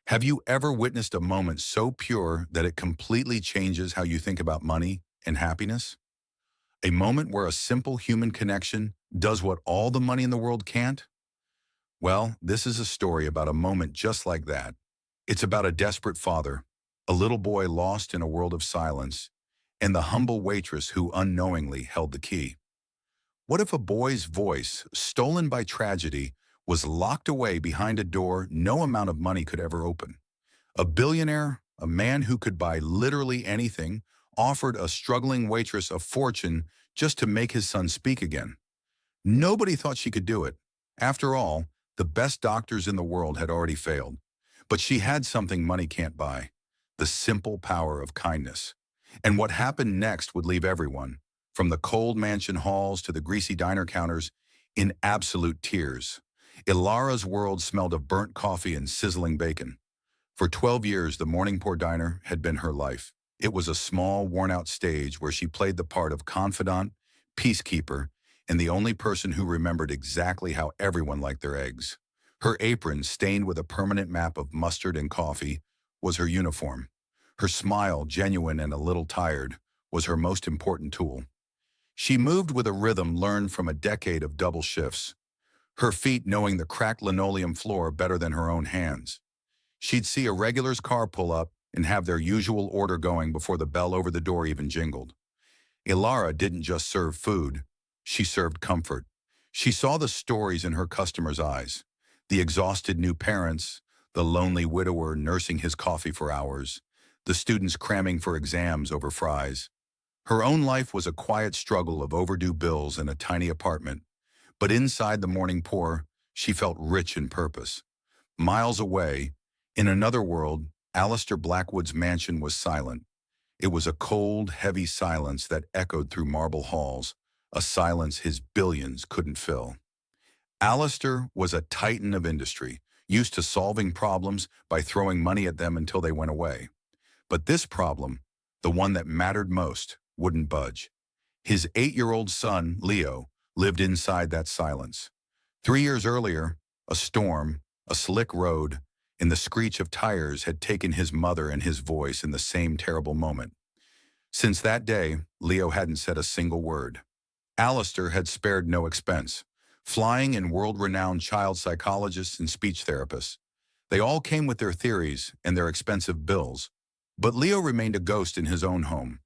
Have you ever witnessed a moment so pure that it completely changes how you think about money and happiness? A moment where a simple human connection does what all the money in the world can't? Well, this is a story about a moment just like that. It's about a desperate father, a little boy lost in a world of silence, and the humble waitress who unknowingly held the key. What if a boy's voice, stolen by tragedy, was locked away behind a door no amount of money could ever open? A billionaire, a man who could buy literally anything, offered a struggling waitress a fortune just to make his son speak again. Nobody thought she could do it. After all, the best doctors in the world had already failed. But she had something money can't buy: the simple power of kindness. And what happened next would leave everyone, from the cold mansion halls to the greasy diner counters, in absolute tears. Ilara's world smelled of burnt coffee and sizzling bacon. For 12 years, the Morning Pour Diner had been her life. It was a small, worn-out stage where she played the part of confidant, peacekeeper, and the only person who remembered exactly how everyone liked their eggs. Her apron, stained with a permanent map of mustard and coffee, was her uniform. Her smile, genuine and a little tired, was her most important tool. She moved with a rhythm learned from a decade of double shifts, her feet knowing the cracked linoleum floor better than her own hands. She'd see a regular's car pull up and have their usual order going before the bell over the door even jingled. Ilara didn't just serve food, she served comfort. She saw the stories in her customers' eyes: the exhausted new parents, the lonely widower nursing his coffee for hours, the students cramming for exams over fries. Her own life was a quiet struggle of overdue bills and a tiny apartment, but inside the Morning Pour, she felt rich in purpose. Miles away, in another world, Alistair Blackwood's mansion was silent. It was a cold, heavy silence that echoed through marble halls, a silence his billions couldn't fill. Alistair was a titan of industry, used to solving problems by throwing money at them until they went away. But this problem, the one that mattered most, wouldn't budge. His 8-year-old son, Leo, lived inside that silence. 3 years earlier, a storm, a slick road, and the screech of tires had taken his mother and his voice in the same terrible moment. Since that day, Leo hadn't said a single word. Alistair had spared no expense, flying in world-renowned child psychologists and speech therapists. They all came with their theories and their expensive bills, but Leo remained a ghost in his own home.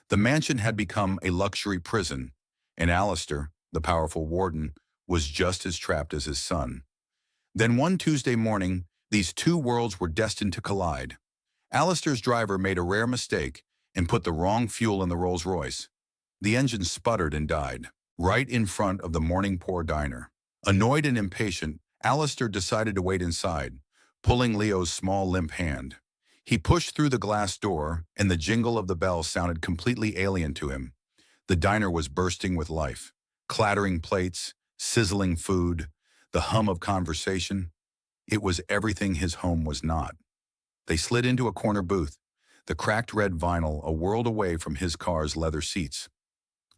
The mansion had become a luxury prison, and Alistair, the powerful warden, was just as trapped as his son. Then one Tuesday morning, these two worlds were destined to collide. Alistair's driver made a rare mistake and put the wrong fuel in the Rolls-Royce. The engine sputtered and died, right in front of the Morning Pour Diner. Annoyed and impatient, Alistair decided to wait inside, pulling Leo's small limp hand. He pushed through the glass door, and the jingle of the bell sounded completely alien to him. The diner was bursting with life: clattering plates, sizzling food, the hum of conversation. It was everything his home was not. They slid into a corner booth, the cracked red vinyl a world away from his car's leather seats.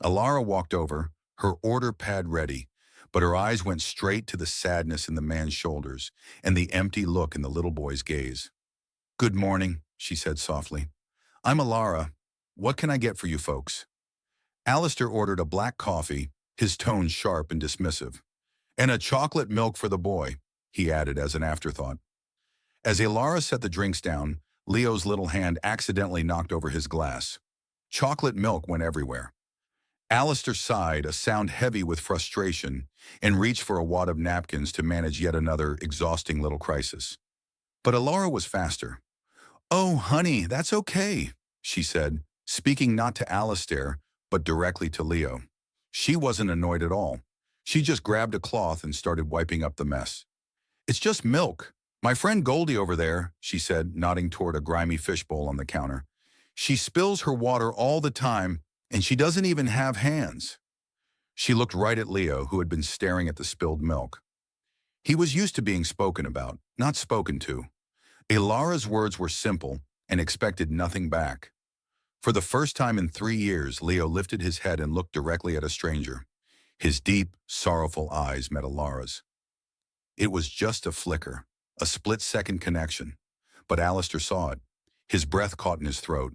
Alara walked over, her order pad ready, but her eyes went straight to the sadness in the man's shoulders and the empty look in the little boy's gaze. "Good morning," she said softly. "I'm Alara. What can I get for you folks?" Alistair ordered a black coffee, his tone sharp and dismissive. "And a chocolate milk for the boy," he added as an afterthought. As Ilara set the drinks down, Leo's little hand accidentally knocked over his glass. Chocolate milk went everywhere. Alistair sighed, a sound heavy with frustration, and reached for a wad of napkins to manage yet another exhausting little crisis. But Ilara was faster. "Oh, honey, that's okay," she said, speaking not to Alistair, but directly to Leo. She wasn't annoyed at all. She just grabbed a cloth and started wiping up the mess. "It's just milk. My friend Goldie over there," she said, nodding toward a grimy fishbowl on the counter. "She spills her water all the time, and she doesn't even have hands." She looked right at Leo, who had been staring at the spilled milk. He was used to being spoken about, not spoken to. Ilara's words were simple and expected nothing back. For the first time in 3 years, Leo lifted his head and looked directly at a stranger. His deep, sorrowful eyes met Ilara's. It was just a flicker, a split-second connection. But Alistair saw it. His breath caught in his throat.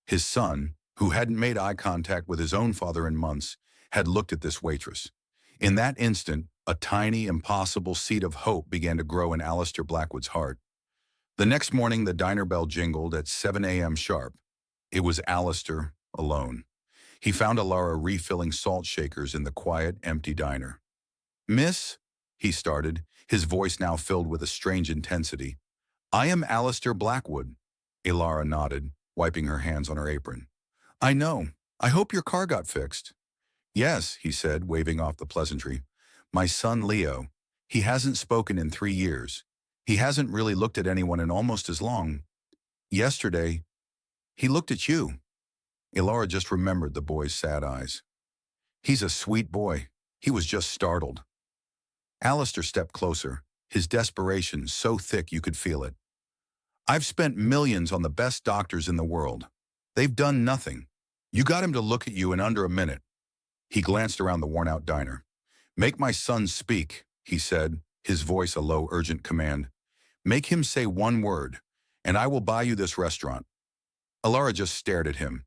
His son, who hadn't made eye contact with his own father in months, had looked at this waitress. In that instant, a tiny, impossible seed of hope began to grow in Alistair Blackwood's heart. The next morning, the diner bell jingled at 7 a.m. sharp. It was Alistair alone. He found Alara refilling salt shakers in the quiet, empty diner. "Miss," he started, his voice now filled with a strange intensity. "I am Alistair Blackwood." Alara nodded, wiping her hands on her apron. "I know. I hope your car got fixed." "Yes," he said, waving off the pleasantry. "My son Leo. He hasn't spoken in 3 years. He hasn't really looked at anyone in almost as long. Yesterday, he looked at you." Alara just remembered the boy's sad eyes. "He's a sweet boy." He was just startled. Alistair stepped closer, his desperation so thick you could feel it. "I've spent millions on the best doctors in the world. They've done nothing. You got him to look at you in under a minute." He glanced around the worn-out diner. "Make my son speak," he said, his voice a low, urgent command. "Make him say one word, and I will buy you this restaurant." Alara just stared at him.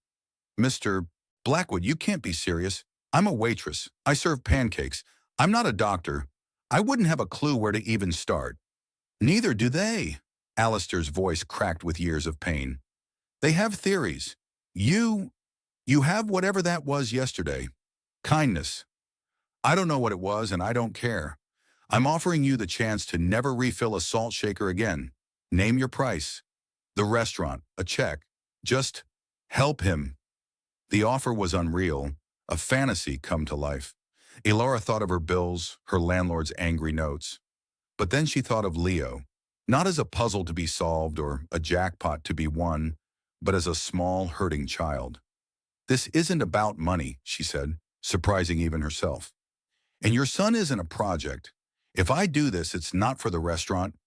"Mr. Blackwood, you can't be serious. I'm a waitress. I serve pancakes. I'm not a doctor. I wouldn't have a clue where to even start." "Neither do they." Alistair's voice cracked with years of pain. "They have theories. You have whatever that was yesterday. Kindness. I don't know what it was, and I don't care. I'm offering you the chance to never refill a salt shaker again. Name your price. The restaurant, a check. Just help him." The offer was unreal, a fantasy come to life. Alara thought of her bills, her landlord's angry notes. But then she thought of Leo, not as a puzzle to be solved or a jackpot to be won, but as a small, hurting child. "This isn't about money," she said, surprising even herself. "And your son isn't a project. If I do this, it's not for the restaurant.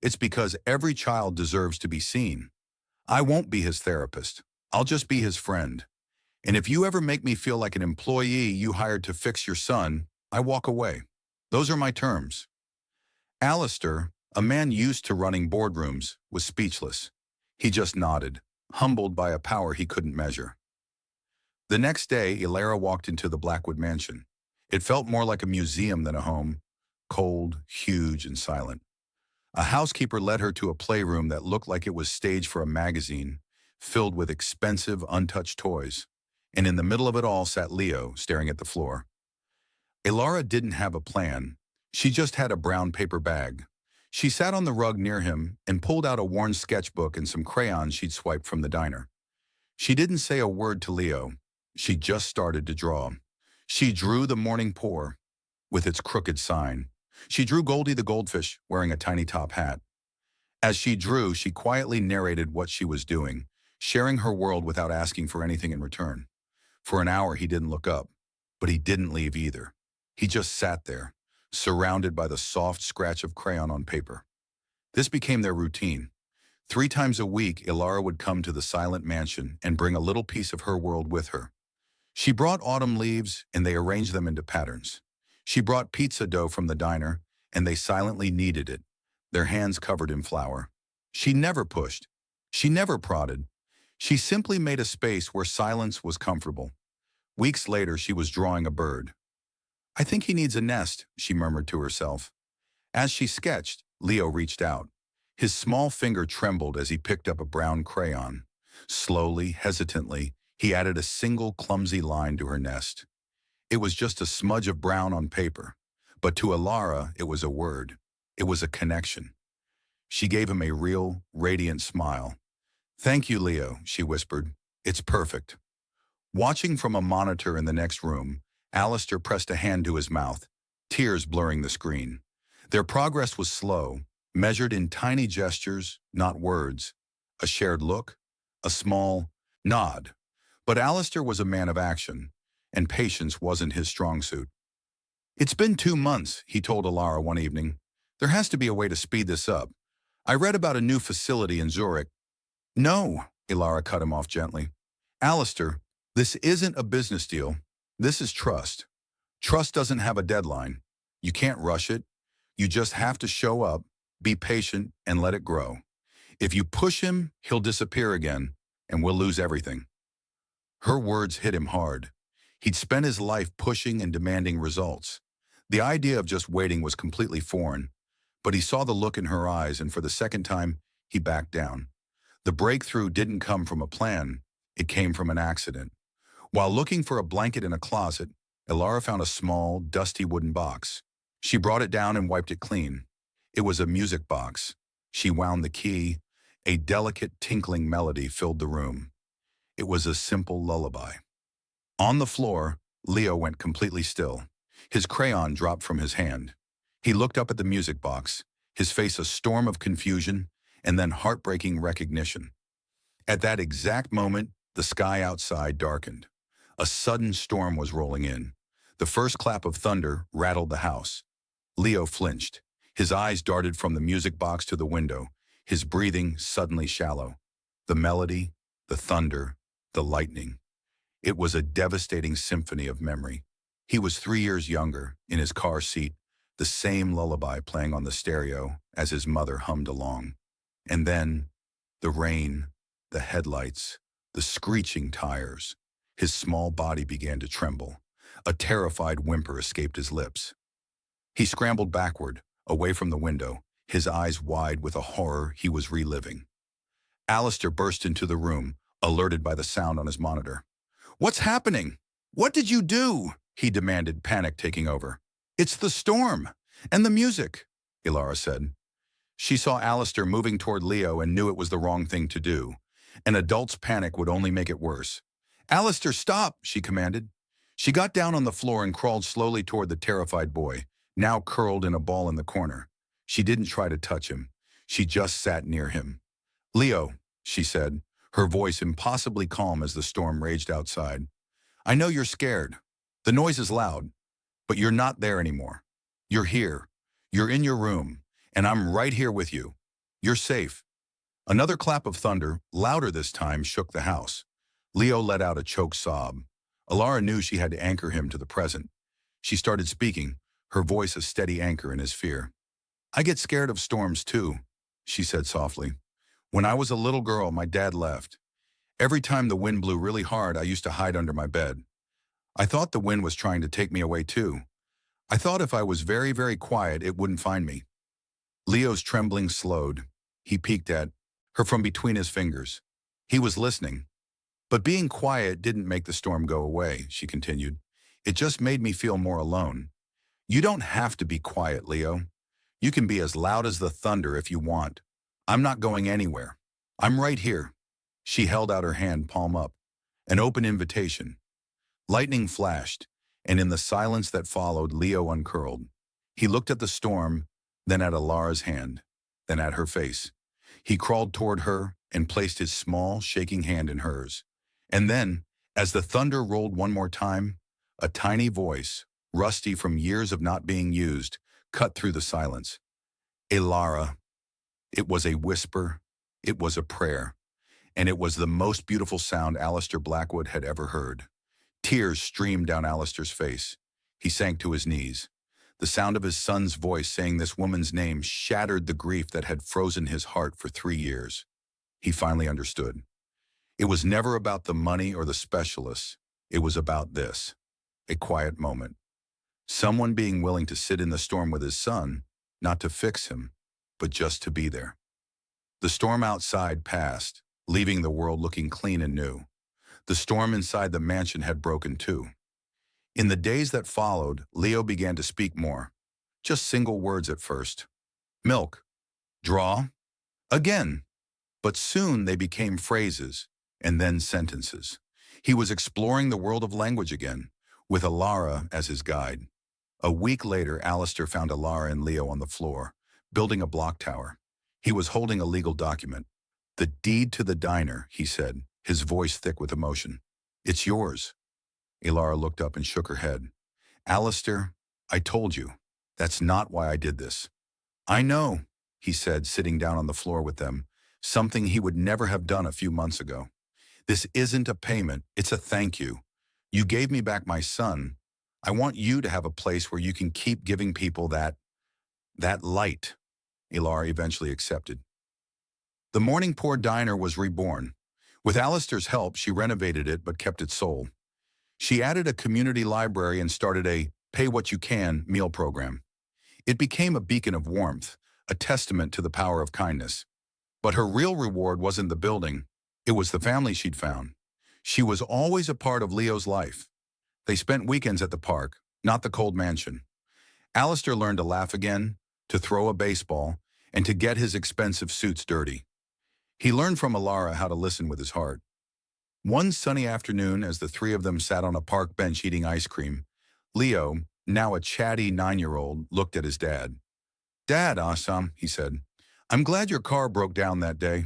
It's because every child deserves to be seen. I won't be his therapist. I'll just be his friend. And if you ever make me feel like an employee you hired to fix your son, I walk away. Those are my terms." Alistair, a man used to running boardrooms, was speechless. He just nodded, humbled by a power he couldn't measure. The next day, Alara walked into the Blackwood mansion. It felt more like a museum than a home, cold, huge, and silent. A housekeeper led her to a playroom that looked like it was staged for a magazine, filled with expensive, untouched toys. And in the middle of it all sat Leo, staring at the floor. Alara didn't have a plan. She just had a brown paper bag. She sat on the rug near him and pulled out a worn sketchbook and some crayons she'd swiped from the diner. She didn't say a word to Leo. She just started to draw. She drew the morning pour, with its crooked sign. She drew Goldie the goldfish, wearing a tiny top hat. As she drew, she quietly narrated what she was doing, sharing her world without asking for anything in return. For an hour, he didn't look up, but he didn't leave either. He just sat there, surrounded by the soft scratch of crayon on paper. This became their routine. 3 times a week, Alara would come to the silent mansion and bring a little piece of her world with her. She brought autumn leaves, and they arranged them into patterns. She brought pizza dough from the diner, and they silently kneaded it, their hands covered in flour. She never pushed. She never prodded. She simply made a space where silence was comfortable. Weeks later, she was drawing a bird. "I think he needs a nest," she murmured to herself. As she sketched, Leo reached out. His small finger trembled as he picked up a brown crayon. Slowly, hesitantly, he added a single clumsy line to her nest. It was just a smudge of brown on paper, but to Alara, it was a word. It was a connection. She gave him a real, radiant smile. "Thank you, Leo," she whispered. "It's perfect." Watching from a monitor in the next room, Alistair pressed a hand to his mouth, tears blurring the screen. Their progress was slow, measured in tiny gestures, not words. A shared look, a small nod. But Alistair was a man of action, and patience wasn't his strong suit. "It's been 2 months," he told Alara one evening. "There has to be a way to speed this up. I read about a new facility in Zurich." "No," Alara cut him off gently. "Alistair, this isn't a business deal. This is trust. Trust doesn't have a deadline. You can't rush it. You just have to show up, be patient, and let it grow. If you push him, he'll disappear again, and we'll lose everything. Her words hit him hard. He'd spent his life pushing and demanding results. The idea of just waiting was completely foreign, but he saw the look in her eyes, and for the second time, he backed down. The breakthrough didn't come from a plan. It came from an accident. While looking for a blanket in a closet, Elara found a small, dusty wooden box. She brought it down and wiped it clean. It was a music box. She wound the key. A delicate, tinkling melody filled the room. It was a simple lullaby. On the floor, Leo went completely still. His crayon dropped from his hand. He looked up at the music box, his face a storm of confusion and then heartbreaking recognition. At that exact moment, the sky outside darkened. A sudden storm was rolling in. The first clap of thunder rattled the house. Leo flinched. His eyes darted from the music box to the window, his breathing suddenly shallow. The melody, the thunder, the lightning. It was a devastating symphony of memory. He was 3 years younger, in his car seat, the same lullaby playing on the stereo as his mother hummed along. And then, the rain, the headlights, the screeching tires. His small body began to tremble. A terrified whimper escaped his lips. He scrambled backward, away from the window, his eyes wide with a horror he was reliving. Alistair burst into the room, alerted by the sound on his monitor. "What's happening? What did you do?" he demanded, panic taking over. "It's the storm and the music," Elara said. She saw Alistair moving toward Leo and knew it was the wrong thing to do. An adult's panic would only make it worse. "Alistair, stop," she commanded. She got down on the floor and crawled slowly toward the terrified boy, now curled in a ball in the corner. She didn't try to touch him. She just sat near him. "Leo," she said, her voice impossibly calm as the storm raged outside. "I know you're scared. The noise is loud, but you're not there anymore. You're here. You're in your room, and I'm right here with you. You're safe." Another clap of thunder, louder this time, shook the house. Leo let out a choked sob. Elara knew she had to anchor him to the present. She started speaking, her voice a steady anchor in his fear. "I get scared of storms too," she said softly. "When I was a little girl, my dad left. Every time the wind blew really hard, I used to hide under my bed. I thought the wind was trying to take me away too. I thought if I was very, very quiet, it wouldn't find me." Leo's trembling slowed. He peeked at her from between his fingers. He was listening. "But being quiet didn't make the storm go away," she continued. "It just made me feel more alone. You don't have to be quiet, Leo. You can be as loud as the thunder if you want. I'm not going anywhere. I'm right here." She held out her hand, palm up, an open invitation. Lightning flashed, and in the silence that followed, Leo uncurled. He looked at the storm, then at Elara's hand, then at her face. He crawled toward her and placed his small, shaking hand in hers. And then, as the thunder rolled one more time, a tiny voice, rusty from years of not being used, cut through the silence. "Elara." It was a whisper, it was a prayer, and it was the most beautiful sound Alistair Blackwood had ever heard. Tears streamed down Alistair's face. He sank to his knees. The sound of his son's voice saying this woman's name shattered the grief that had frozen his heart for 3 years. He finally understood. It was never about the money or the specialists. It was about this, a quiet moment. Someone being willing to sit in the storm with his son, not to fix him, but just to be there. The storm outside passed, leaving the world looking clean and new. The storm inside the mansion had broken too. In the days that followed, Leo began to speak more. Just single words at first. Milk. Draw. Again. But soon they became phrases, and then sentences. He was exploring the world of language again, with Elara as his guide. A week later, Alistair found Elara and Leo on the floor, building a block tower. He was holding a legal document. "The deed to the diner," he said, his voice thick with emotion. "It's yours." Elara looked up and shook her head. "Alistair, I told you. That's not why I did this." "I know," he said, sitting down on the floor with them, something he would never have done a few months ago. "This isn't a payment, it's a thank you. You gave me back my son. I want you to have a place where you can keep giving people that light." Elara eventually accepted. The morning pour diner was reborn. With Alistair's help, she renovated it but kept its soul. She added a community library and started a pay what you can meal program. It became a beacon of warmth, a testament to the power of kindness. But her real reward wasn't the building. It was the family she'd found. She was always a part of Leo's life. They spent weekends at the park, not the cold mansion. Alistair learned to laugh again, to throw a baseball, and to get his expensive suits dirty. He learned from Alara how to listen with his heart. One sunny afternoon, as the three of them sat on a park bench eating ice cream, Leo, now a chatty 9-year-old, looked at his dad. "Dad, Assam," he said, "I'm glad your car broke down that day."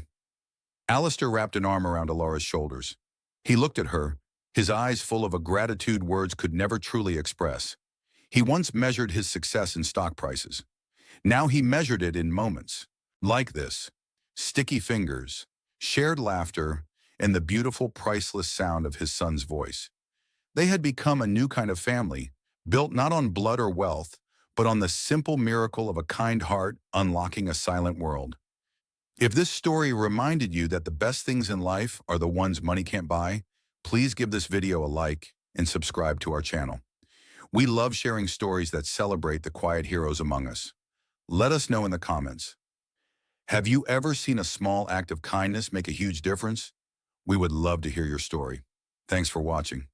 Alistair wrapped an arm around Alara's shoulders. He looked at her, his eyes full of a gratitude words could never truly express. He once measured his success in stock prices. Now he measured it in moments, like this: sticky fingers, shared laughter, and the beautiful, priceless sound of his son's voice. They had become a new kind of family, built not on blood or wealth, but on the simple miracle of a kind heart unlocking a silent world. If this story reminded you that the best things in life are the ones money can't buy, please give this video a like and subscribe to our channel. We love sharing stories that celebrate the quiet heroes among us. Let us know in the comments. Have you ever seen a small act of kindness make a huge difference? We would love to hear your story. Thanks for watching.